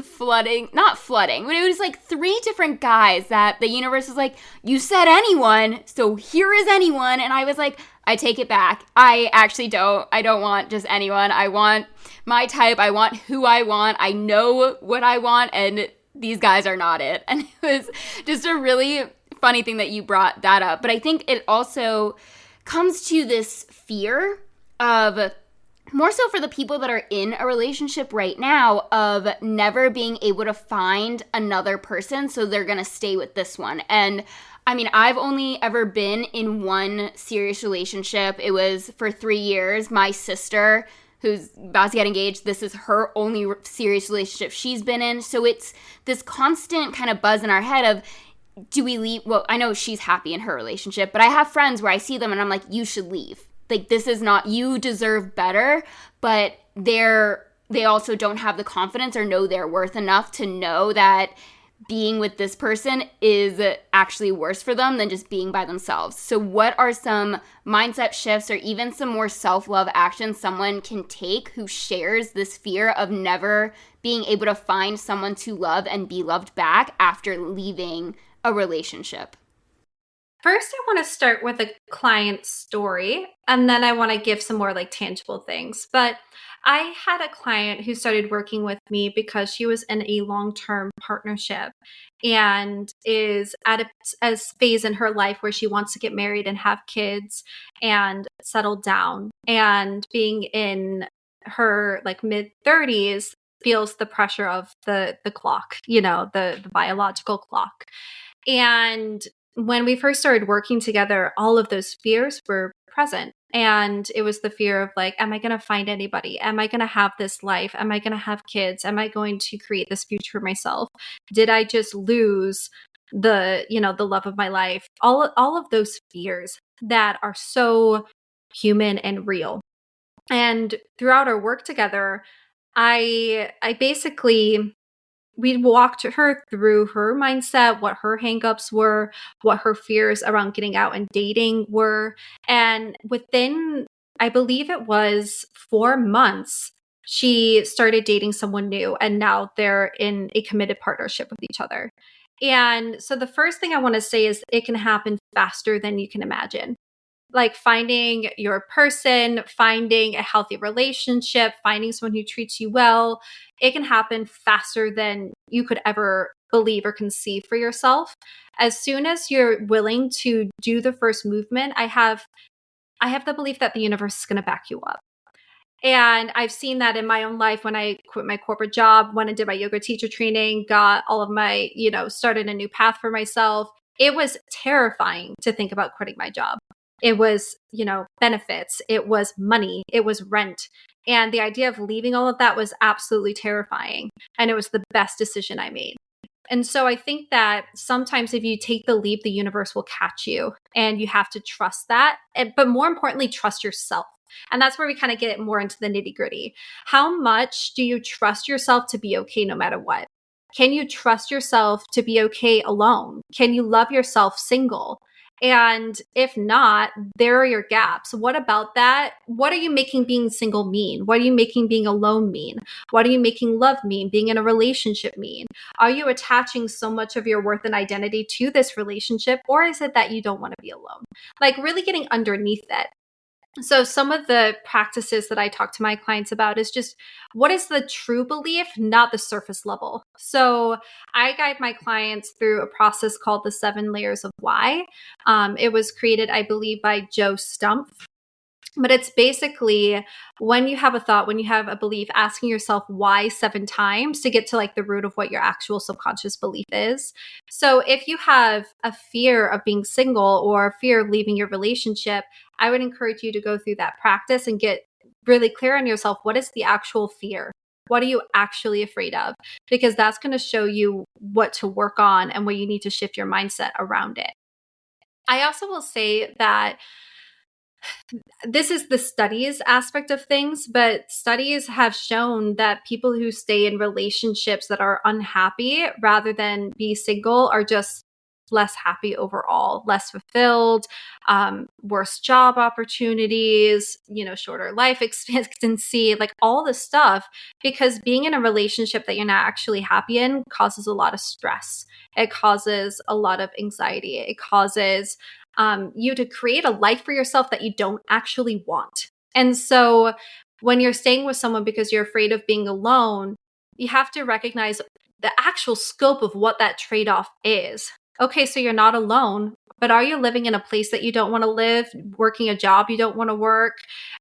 not flooding, but it was, like, 3 different guys that the universe was like, you said anyone, so here is anyone. And I was like, I take it back. I actually don't. I don't want just anyone. I want my type. I want who I want. I know what I want, and these guys are not it. And it was just a really funny thing that you brought that up. But I think it also comes to this fear of, more so for the people that are in a relationship right now, of never being able to find another person, so they're going to stay with this one. And I mean, I've only ever been in one serious relationship. It was for 3 years. My sister who's about to get engaged. This is her only serious relationship she's been in. So it's this constant kind of buzz in our head of, do we leave? Well, I know she's happy in her relationship, but I have friends where I see them and I'm like, you should leave. Like, this is not, you deserve better, but they also don't have the confidence or know their worth enough to know that being with this person is actually worse for them than just being by themselves. So what are some mindset shifts or even some more self-love actions someone can take who shares this fear of never being able to find someone to love and be loved back after leaving a relationship? First, I want to start with a client story, and then I want to give some more like tangible things. But I had a client who started working with me because she was in a long-term partnership and is at a phase in her life where she wants to get married and have kids and settle down. And being in her like mid 30s feels the pressure of the clock, the biological clock. And when we first started working together, all of those fears were present. And it was the fear of like, am I going to find anybody? Am I going to have this life? Am I going to have kids? Am I going to create this future for myself? Did I just lose the love of my life? All of those fears that are so human and real. And throughout our work together, I basically we walked her through her mindset, what her hangups were, what her fears around getting out and dating were. And within, I believe it was 4 months, she started dating someone new. And now they're in a committed partnership with each other. And so the first thing I want to say is it can happen faster than you can imagine, like finding your person, finding a healthy relationship, finding someone who treats you well. It can happen faster than you could ever believe or conceive for yourself. As soon as you're willing to do the first movement, I have the belief that the universe is going to back you up. And I've seen that in my own life when I quit my corporate job, when I did my yoga teacher training, got all of my, started a new path for myself. It was terrifying to think about quitting my job. It was, benefits, it was money, it was rent. And the idea of leaving all of that was absolutely terrifying. And it was the best decision I made. And so I think that sometimes if you take the leap, the universe will catch you and you have to trust that. But more importantly, trust yourself. And that's where we kind of get more into the nitty gritty. How much do you trust yourself to be okay no matter what? Can you trust yourself to be okay alone? Can you love yourself single? And if not, there are your gaps. What about that? What are you making being single mean? What are you making being alone mean? What are you making love mean? Being in a relationship mean? Are you attaching so much of your worth and identity to this relationship? Or is it that you don't want to be alone? Like really getting underneath that. So some of the practices that I talk to my clients about is just what is the true belief, not the surface level. So I guide my clients through a process called the 7 layers of why. It was created, I believe, by Joe Stumpf. But it's basically when you have a thought, when you have a belief, asking yourself why 7 times to get to like the root of what your actual subconscious belief is. So if you have a fear of being single or fear of leaving your relationship, I would encourage you to go through that practice and get really clear on yourself. What is the actual fear? What are you actually afraid of? Because that's going to show you what to work on and what you need to shift your mindset around it. I also will say that this is the studies aspect of things, but studies have shown that people who stay in relationships that are unhappy rather than be single are just less happy overall, less fulfilled, worse job opportunities, shorter life expectancy, like all this stuff, because being in a relationship that you're not actually happy in causes a lot of stress. It causes a lot of anxiety. It causes you to create a life for yourself that you don't actually want. And so when you're staying with someone because you're afraid of being alone, you have to recognize the actual scope of what that trade-off is. Okay, so you're not alone, but are you living in a place that you don't want to live, working a job you don't want to work,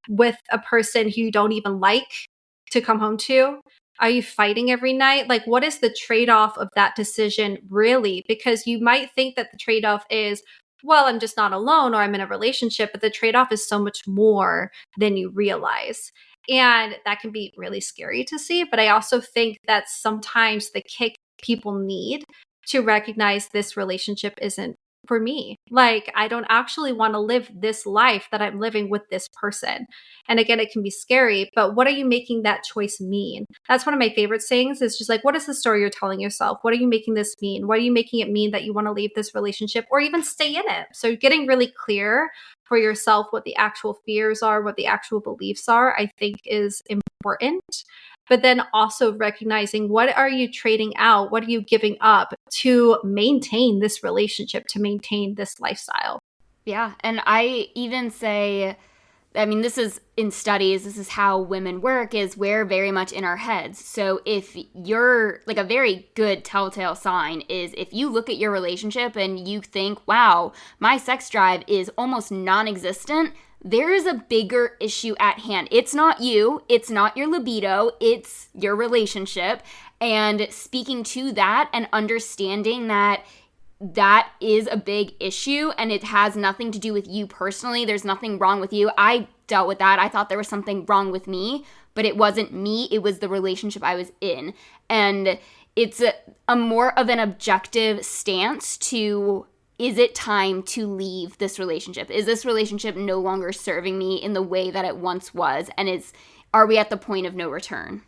with a person who you don't even like to come home to? Are you fighting every night? Like, what is the trade-off of that decision really? Because you might think that the trade-off is, well, I'm just not alone or I'm in a relationship, but the trade-off is so much more than you realize. And that can be really scary to see. But I also think that sometimes the kick people need to recognize this relationship isn't for me. Like, I don't actually want to live this life that I'm living with this person. And again, it can be scary, but what are you making that choice mean? That's one of my favorite sayings, is just like, what is the story you're telling yourself? What are you making this mean? What are you making it mean that you want to leave this relationship or even stay in it? So getting really clear for yourself what the actual fears are, what the actual beliefs are, I think is important. But then also recognizing, what are you trading out? What are you giving up to maintain this relationship, to maintain this lifestyle? Yeah. And I even say, I mean, this is in studies, this is how women work, is we're very much in our heads. So if you're like, a very good telltale sign is if you look at your relationship and you think, wow, my sex drive is almost non-existent, there is a bigger issue at hand. It's not you, it's not your libido, it's your relationship. And speaking to that and understanding that that is a big issue and it has nothing to do with you personally. There's nothing wrong with you. I dealt with that. I thought there was something wrong with me, but it wasn't me. It was the relationship I was in. And it's a more of an objective stance to, is it time to leave this relationship? Is this relationship no longer serving me in the way that it once was? And are we at the point of no return?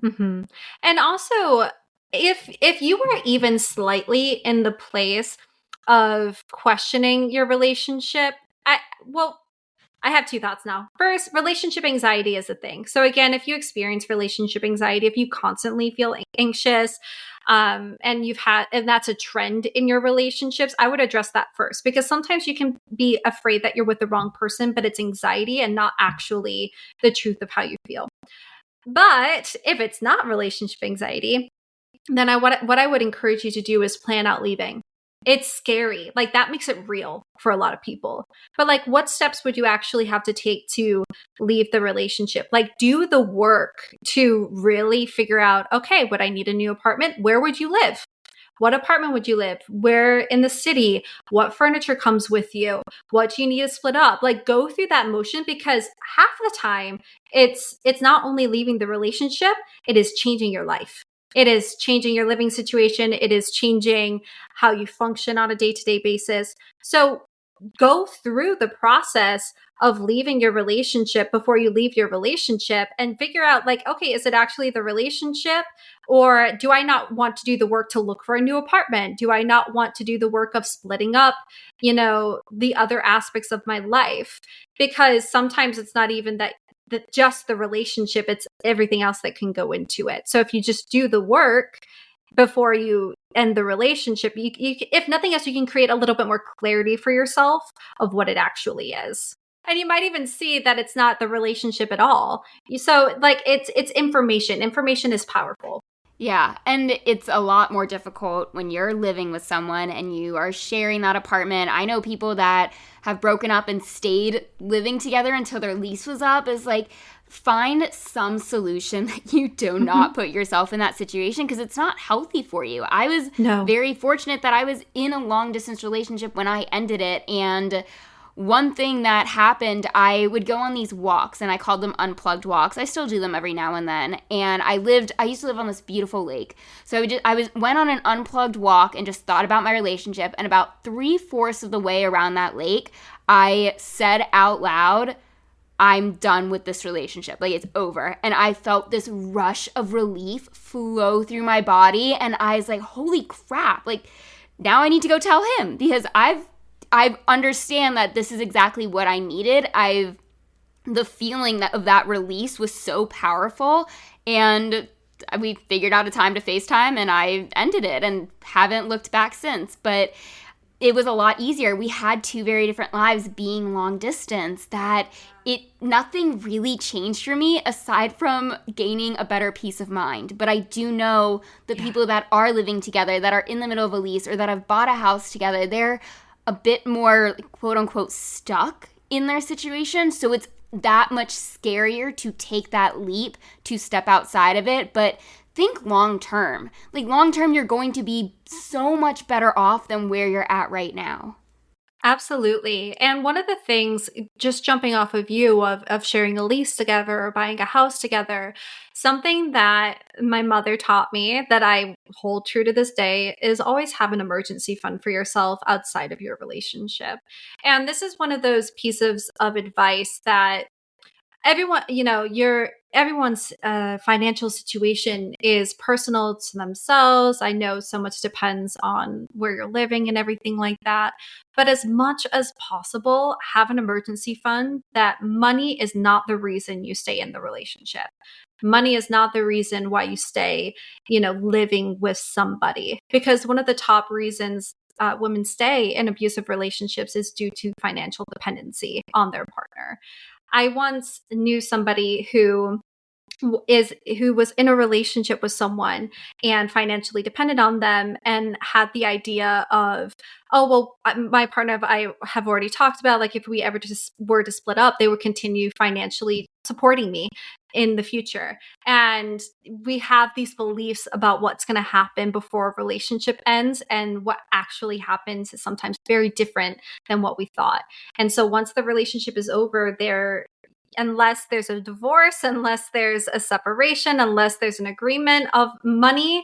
Mm-hmm. And also, if you were even slightly in the place of questioning your relationship, I have two thoughts now. First, relationship anxiety is a thing. So again, if you experience relationship anxiety, if you constantly feel anxious, and that's a trend in your relationships, I would address that first, because sometimes you can be afraid that you're with the wrong person, but it's anxiety and not actually the truth of how you feel. But if it's not relationship anxiety, then what I would encourage you to do is plan out leaving. It's scary. Like, that makes it real for a lot of people. But like, what steps would you actually have to take to leave the relationship? Like, do the work to really figure out, okay, would I need a new apartment? Where would you live? What apartment would you live? Where in the city? What furniture comes with you? What do you need to split up? Like, go through that motion, because half the time it's not only leaving the relationship, it is changing your life. It is changing your living situation. It is changing how you function on a day-to-day basis. So go through the process of leaving your relationship before you leave your relationship, and figure out, like, okay, is it actually the relationship, or do I not want to do the work to look for a new apartment? Do I not want to do the work of splitting up, the other aspects of my life? Because sometimes it's not even that just the relationship, it's everything else that can go into it. So if you just do the work before you end the relationship, you if nothing else, you can create a little bit more clarity for yourself of what it actually is. And you might even see that it's not the relationship at all. So like, it's information. Information is powerful. Yeah, and it's a lot more difficult when you're living with someone and you are sharing that apartment. I know people that have broken up and stayed living together until their lease was up. Is like, find some solution that you do not put yourself in that situation, because it's not healthy for you. I was very fortunate that I was in a long distance relationship when I ended it, and one thing that happened, I would go on these walks, and I called them unplugged walks. I still do them every now and then. And I used to live on this beautiful lake. So went on an unplugged walk and just thought about my relationship. And about 3/4 of the way around that lake, I said out loud, I'm done with this relationship. Like, it's over. And I felt this rush of relief flow through my body. And I was like, holy crap. Like, now I need to go tell him, because I understand that this is exactly what I needed. The feeling of that release was so powerful, and we figured out a time to FaceTime, and I ended it and haven't looked back since. But it was a lot easier. We had two very different lives being long distance, that nothing really changed for me aside from gaining a better peace of mind. But I do know the people that are living together, that are in the middle of a lease, or that have bought a house together, they're a bit more quote unquote stuck in their situation. So it's that much scarier to take that leap, to step outside of it. But think long term. Like, long term, you're going to be so much better off than where you're at right now. Absolutely. And one of the things, just jumping off of you, of sharing a lease together or buying a house together, something that my mother taught me that I hold true to this day is always have an emergency fund for yourself outside of your relationship. And this is one of those pieces of advice that everyone, everyone's financial situation is personal to themselves. I know so much depends on where you're living and everything like that. But as much as possible, have an emergency fund. That money is not the reason you stay in the relationship. Money is not the reason why you stay, living with somebody. Because one of the top reasons women stay in abusive relationships is due to financial dependency on their partner. I once knew somebody who was in a relationship with someone and financially dependent on them, and had the idea of, oh, well, my partner, I have already talked about, like, if we ever just were to split up, they would continue financially supporting me in the future. And we have these beliefs about what's going to happen before a relationship ends, and what actually happens is sometimes very different than what we thought. And so once the relationship is over, unless there's a divorce, unless there's a separation, unless there's an agreement of money,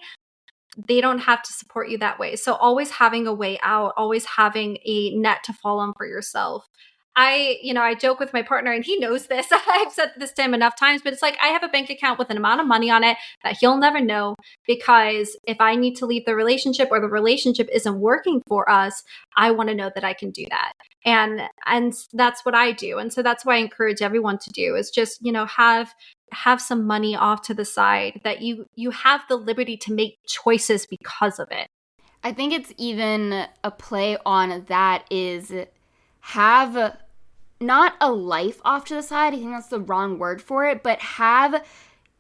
they don't have to support you that way. So always having a way out, always having a net to fall on for yourself. I joke with my partner, and he knows this. I've said this to him enough times, but it's like, I have a bank account with an amount of money on it that he'll never know, because if I need to leave the relationship or the relationship isn't working for us, I want to know that I can do that. And that's what I do. And so that's what I encourage everyone to do, is just, have some money off to the side that you have the liberty to make choices because of it. I think it's even a play on that is have not a life off to the side. I think that's the wrong word for it, but have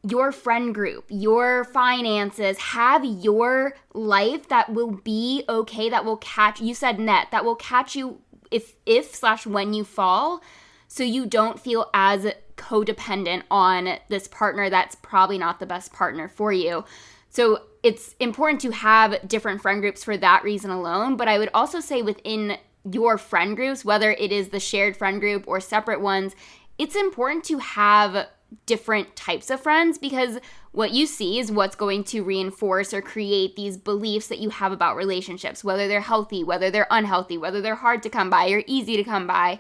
your friend group, your finances, have your life that will be okay, that will catch, you said net, that will catch you if/when you fall, so you don't feel as codependent on this partner that's probably not the best partner for you. So it's important to have different friend groups for that reason alone. But I would also say within your friend groups, whether it is the shared friend group or separate ones, it's important to have different types of friends, because what you see is what's going to reinforce or create these beliefs that you have about relationships, whether they're healthy, whether they're unhealthy, whether they're hard to come by or easy to come by.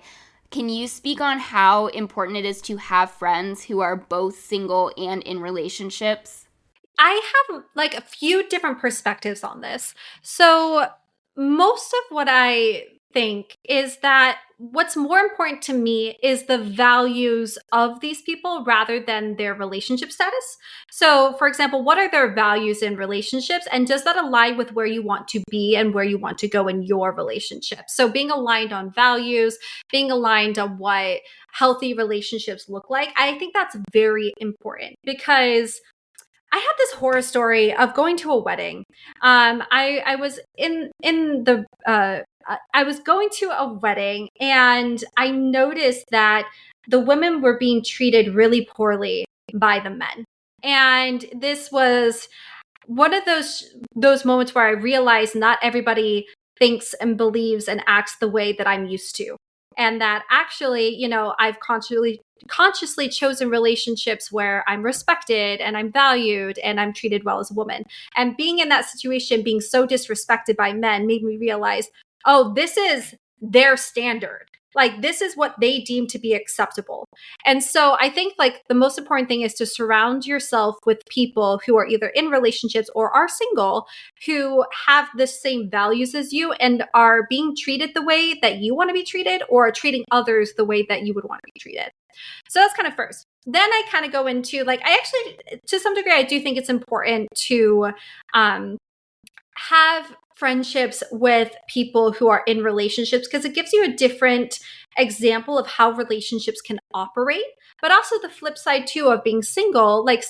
Can you speak on how important it is to have friends who are both single and in relationships? I have like a few different perspectives on this. So most of what I think is that what's more important to me is the values of these people rather than their relationship status. So, for example, what are their values in relationships, and does that align with where you want to be and where you want to go in your relationship? So, being aligned on values, being aligned on what healthy relationships look like, I think that's very important, because I had this horror story of going to a wedding. I was in the I was going to a wedding, and I noticed that the women were being treated really poorly by the men. And this was one of those moments where I realized not everybody thinks and believes and acts the way that I'm used to. And that actually, I've consciously chosen relationships where I'm respected and I'm valued and I'm treated well as a woman. And being in that situation, being so disrespected by men, made me realize, oh, this is their standard. Like, this is what they deem to be acceptable. And so I think, like, the most important thing is to surround yourself with people who are either in relationships or are single, who have the same values as you and are being treated the way that you want to be treated, or are treating others the way that you would want to be treated. So that's kind of first. Then I kind of go into, like, I actually, to some degree, I do think it's important to have friendships with people who are in relationships, because it gives you a different example of how relationships can operate. But also the flip side too of being single, like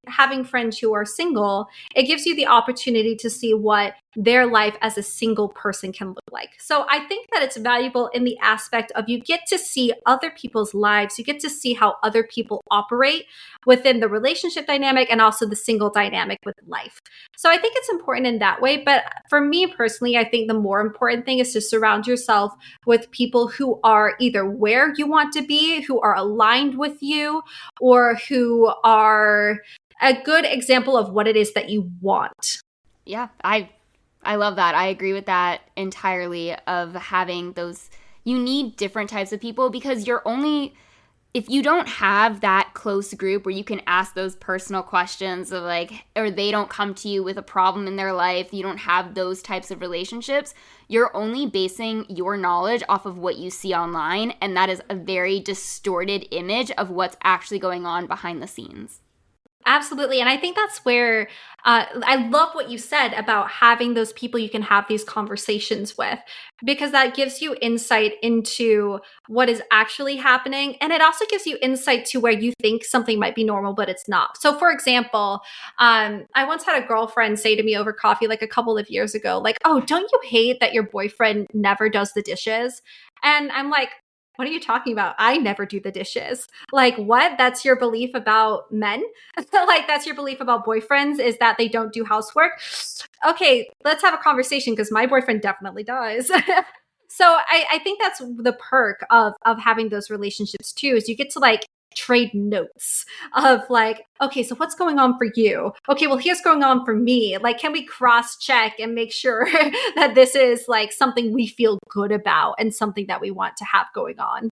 having friends who are single, it gives you the opportunity to see what their life as a single person can look like. So I think that it's valuable in the aspect of you get to see other people's lives, you get to see how other people operate within the relationship dynamic and also the single dynamic with life. So I think it's important in that way. But for me personally, I think the more important thing is to surround yourself with people who are either where you want to be, who are aligned with you, or who are a good example of what it is that you want. Yeah, I love that. I agree with that entirely of having those you need different types of people because you're only if you don't have that close group where you can ask those personal questions of like or they don't come to you with a problem in their life, you don't have those types of relationships, you're only basing your knowledge off of what you see online, and that is a very distorted image of what's actually going on behind the scenes. Absolutely. And I think that's where I love what you said about having those people you can have these conversations with, because that gives you insight into what is actually happening. And it also gives you insight to where you think something might be normal, but it's not. So, for example, I once had a girlfriend say to me over coffee, like a couple of years ago, like, oh, don't you hate that your boyfriend never does the dishes? And I'm like, what are you talking about? I never do the dishes. Like, what? That's your belief about men? Like, that's your belief about boyfriends is that they don't do housework? Okay, let's have a conversation because my boyfriend definitely does. So I think that's the perk of having those relationships too, is you get to like trade notes of like, okay, so what's going on for you? Okay, well, here's going on for me. Like, can we cross check and make sure that this is like something we feel good about and something that we want to have going on?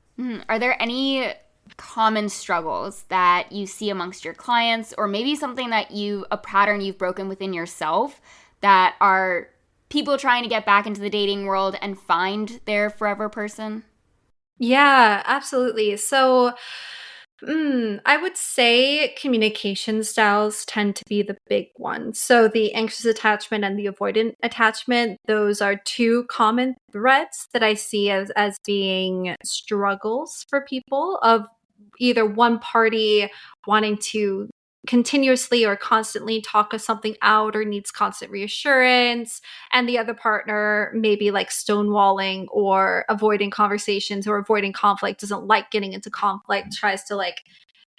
Are there any common struggles that you see amongst your clients, or maybe something that a pattern you've broken within yourself that are people trying to get back into the dating world and find their forever person? Yeah, absolutely. So I would say communication styles tend to be the big one. So the anxious attachment and the avoidant attachment, those are two common threads that I see as being struggles for people of either one party wanting to continuously or constantly talk something out or needs constant reassurance, and the other partner maybe like stonewalling or avoiding conversations or avoiding conflict, doesn't like getting into conflict, tries to like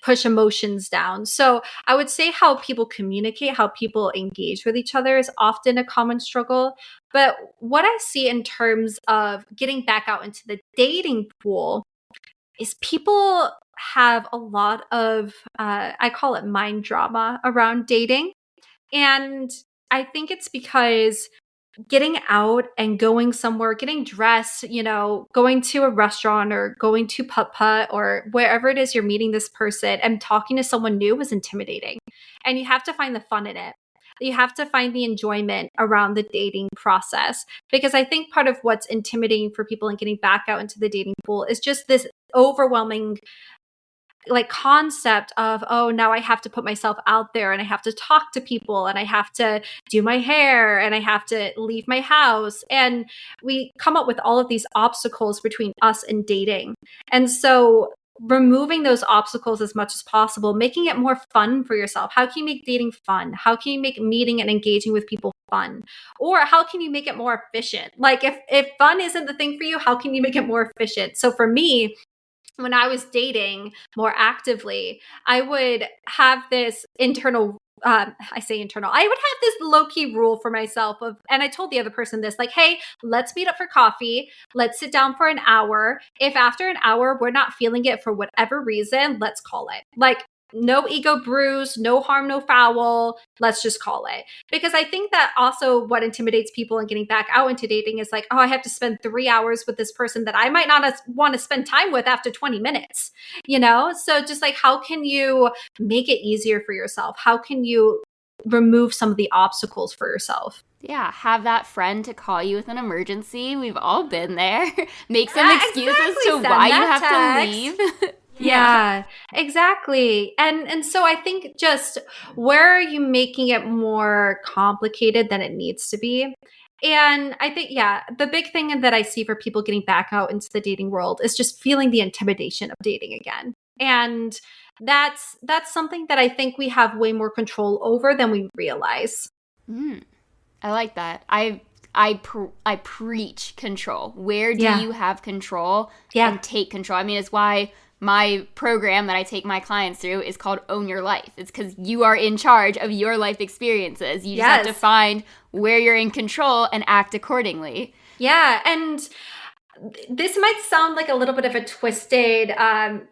push emotions down. So I would say how people communicate, how people engage with each other is often a common struggle. But what I see in terms of getting back out into the dating pool is people have a lot of, I call it mind drama around dating. And I think it's because getting out and going somewhere, getting dressed, going to a restaurant or going to putt putt or wherever it is you're meeting this person and talking to someone new is intimidating. And you have to find the fun in it. You have to find the enjoyment around the dating process, because I think part of what's intimidating for people in getting back out into the dating pool is just this overwhelming like concept of, oh, now I have to put myself out there and I have to talk to people and I have to do my hair and I have to leave my house. And we come up with all of these obstacles between us and dating. And so removing those obstacles as much as possible, making it more fun for yourself. How can you make dating fun? How can you make meeting and engaging with people fun? Or how can you make it more efficient? Like if fun isn't the thing for you, how can you make it more efficient? So for me, when I was dating more actively, I would have this internal, I say internal, I would have this low key rule for myself of, and I told the other person this, like, hey, let's meet up for coffee. Let's sit down for an hour. If after an hour we're not feeling it for whatever reason, let's call it. Like, no ego bruise, no harm, no foul. Let's just call it. Because I think that also what intimidates people in getting back out into dating is like, oh, I have to spend 3 hours with this person that I might not want to spend time with after 20 minutes, So just like, how can you make it easier for yourself? How can you remove some of the obstacles for yourself? Yeah, have that friend to call you with an emergency. We've all been there. Make some Yeah, excuses exactly. to Send why you that have text. to leave. Yeah, exactly. And so I think just where are you making it more complicated than it needs to be? And I think, yeah, the big thing that I see for people getting back out into the dating world is just feeling the intimidation of dating again. And that's something that I think we have way more control over than we realize. Mm. I like that. I preach control. Where do Yeah. you have control? Yeah. And take control. I mean, it's why my program that I take my clients through is called Own Your Life. It's because you are in charge of your life experiences. You just have to find where you're in control and act accordingly. Yeah. And this might sound like a little bit of a twisted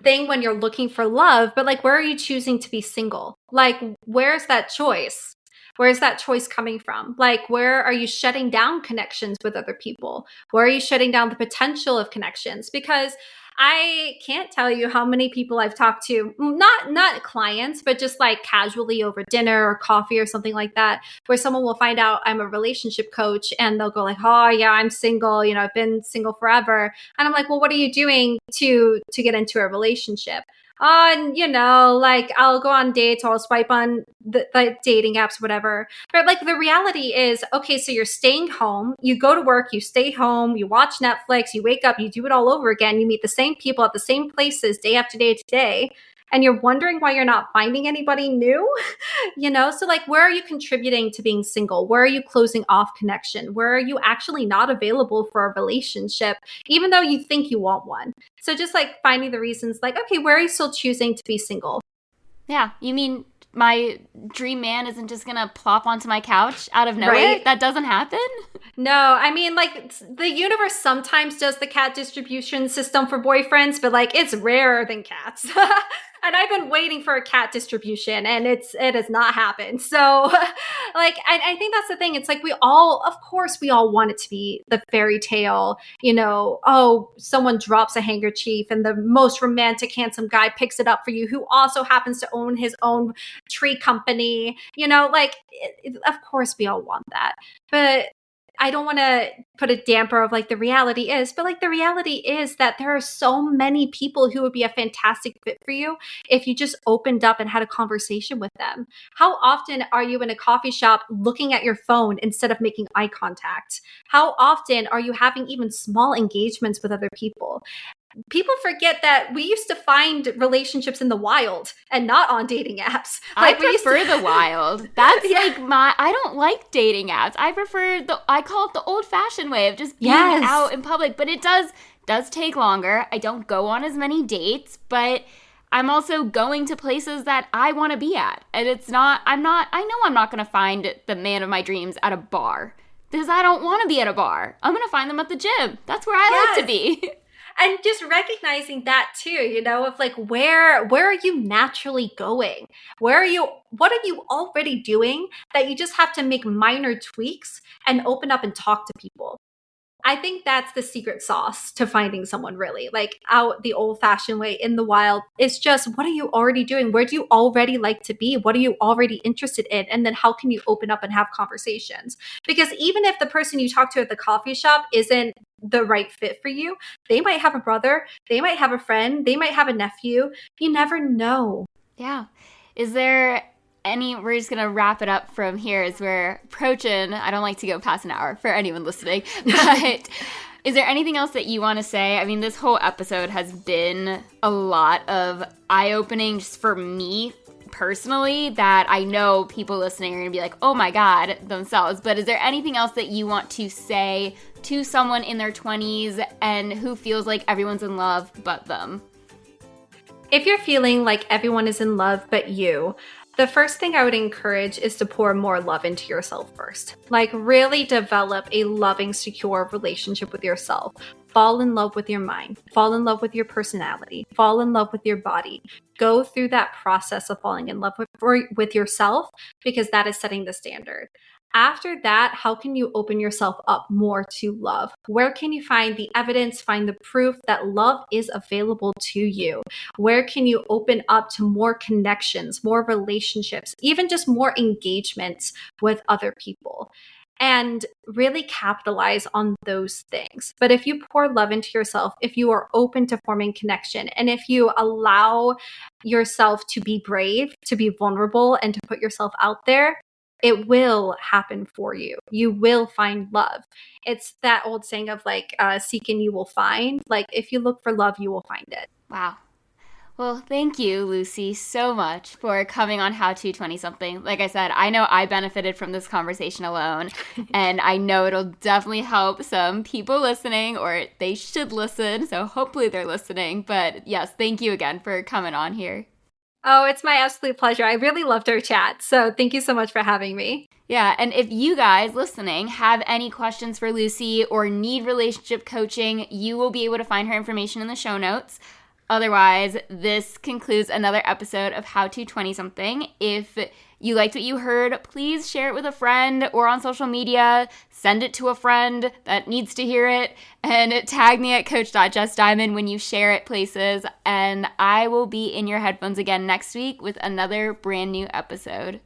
thing when you're looking for love, but like, where are you choosing to be single? Like, where's that choice? Where's that choice coming from? Like, where are you shutting down connections with other people? Where are you shutting down the potential of connections? Because I can't tell you how many people I've talked to, not clients, but just like casually over dinner or coffee or something like that, where someone will find out I'm a relationship coach and they'll go like, oh yeah, I'm single, you know, I've been single forever. And I'm like, well, what are you doing to get into a relationship? On, you know, like I'll go on dates or I'll swipe on the dating apps, whatever. But like the reality is, okay, so you're staying home, you go to work, you stay home, you watch Netflix, you wake up, you do it all over again. You meet the same people at the same places day after day to day. And you're wondering why you're not finding anybody new, you know? So like, where are you contributing to being single? Where are you closing off connection? Where are you actually not available for a relationship, even though you think you want one? So just like finding the reasons like, okay, where are you still choosing to be single? Yeah, you mean my dream man isn't just gonna plop onto my couch out of nowhere? Right? That doesn't happen? No, I mean, like the universe sometimes does the cat distribution system for boyfriends, but like it's rarer than cats. And I've been waiting for a cat distribution and it has not happened. So like I think that's the thing. It's like we all, of course, we all want it to be the fairy tale, you know, oh, someone drops a handkerchief and the most romantic, handsome guy picks it up for you who also happens to own his own tree company, you know, like of course we all want that. But I don't want to put a damper of like the reality is, but like the reality is that there are so many people who would be a fantastic fit for you if you just opened up and had a conversation with them. How often are you in a coffee shop looking at your phone instead of making eye contact? How often are you having even small engagements with other people? People forget that we used to find relationships in the wild and not on dating apps. Like, I prefer the wild. That's like I don't like dating apps. I prefer I call it the old fashioned way of just being out in public, but it does take longer. I don't go on as many dates, but I'm also going to places that I want to be at. And I know I'm not going to find the man of my dreams at a bar because I don't want to be at a bar. I'm going to find them at the gym. That's where I like to be. And just recognizing that too, you know, of like where are you naturally going? What are you already doing that you just have to make minor tweaks and open up and talk to people? I think that's the secret sauce to finding someone really. Like out the old-fashioned way in the wild, it's just what are you already doing? Where do you already like to be? What are you already interested in? And then how can you open up and have conversations? Because even if the person you talk to at the coffee shop isn't the right fit for you, they might have a brother, they might have a friend, they might have a nephew. You never know. Yeah. Is there we're just gonna wrap it up from here as we're approaching, I don't like to go past an hour for anyone listening, but is there anything else that you want to say? I mean, this whole episode has been a lot of eye-opening just for me personally that I know people listening are gonna be like, oh my God, themselves. But is there anything else that you want to say to someone in their 20s and who feels like everyone's in love but them? If you're feeling like everyone is in love but you, the first thing I would encourage is to pour more love into yourself first. Like really develop a loving, secure relationship with yourself. Fall in love with your mind. Fall in love with your personality. Fall in love with your body. Go through that process of falling in love with yourself because that is setting the standard. After that, how can you open yourself up more to love? Where can you find the evidence, find the proof that love is available to you? Where can you open up to more connections, more relationships, even just more engagements with other people? And really capitalize on those things. But if you pour love into yourself, if you are open to forming connection, and if you allow yourself to be brave, to be vulnerable, and to put yourself out there, it will happen for you. You will find love. It's that old saying of like, seek and you will find. Like if you look for love, you will find it. Wow. Well, thank you, Lucy, so much for coming on How to 20 something. Like I said, I know I benefited from this conversation alone, and I know it'll definitely help some people listening, or they should listen. So hopefully they're listening. But yes, thank you again for coming on here. Oh, it's my absolute pleasure. I really loved our chat. So thank you so much for having me. Yeah, and if you guys listening have any questions for Lucy or need relationship coaching, you will be able to find her information in the show notes. Otherwise, this concludes another episode of How to 20 something. If you liked what you heard, please share it with a friend or on social media. Send it to a friend that needs to hear it. And tag me at coach.jessdiamond when you share it places. And I will be in your headphones again next week with another brand new episode.